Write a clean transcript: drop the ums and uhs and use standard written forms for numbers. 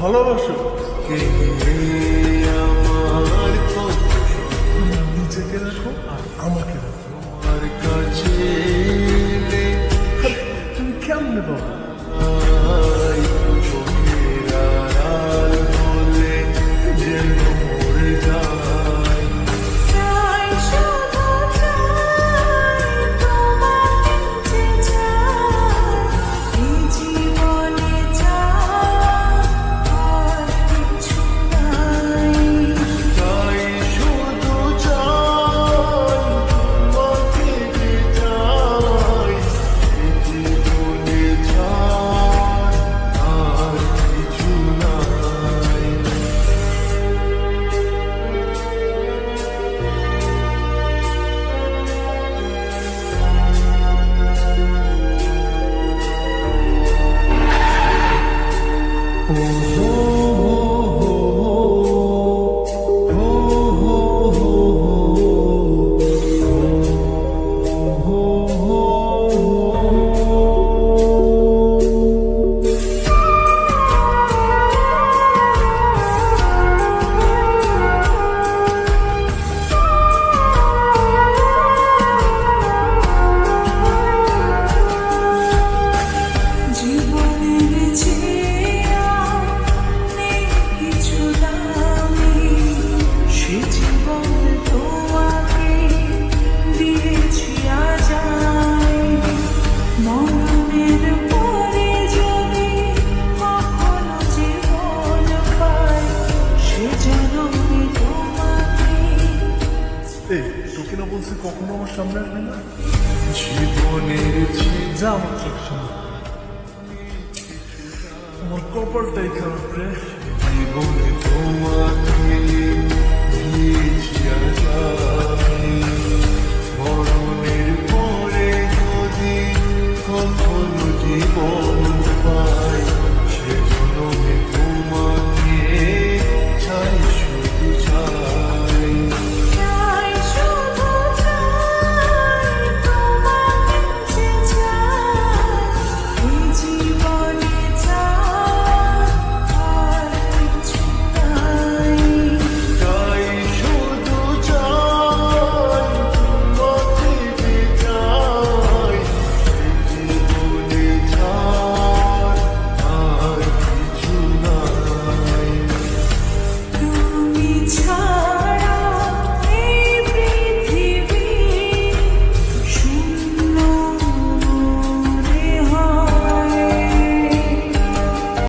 ভালোবাসো আমার নিজেকে রাখো আর আমাকে রাখো আর কাছে তুমি কেমনে বাবা চোখের আড়াল হলে যেন মরে যায়। চাই শুধু চাই তোমাকে যে চাই এই জীবনে চাই আর কিছু নাই। তাই শুধু চাই তোমাকে যে চাই এই জীবনে চাই আর কিছু নাই। জীবনের চেয়ে নেই কিছু দামি, সে জীবন তোমাকে দিয়েছি আজ আমি। মরণের পরে যদি কখনো জীবন পাই, সে জন্মে তোমাকে। এই তোকে না বলছি কখনো আমার সামনে আসবি না জীবনের যা আমার চোখ সামনে আমার কপালটাই খারাপ রে জীবনে তোমাকে দিয়েছি আজ আমি। মরণের পরে যদি কখনো জীবন পাই সে জন্মে তোমাকে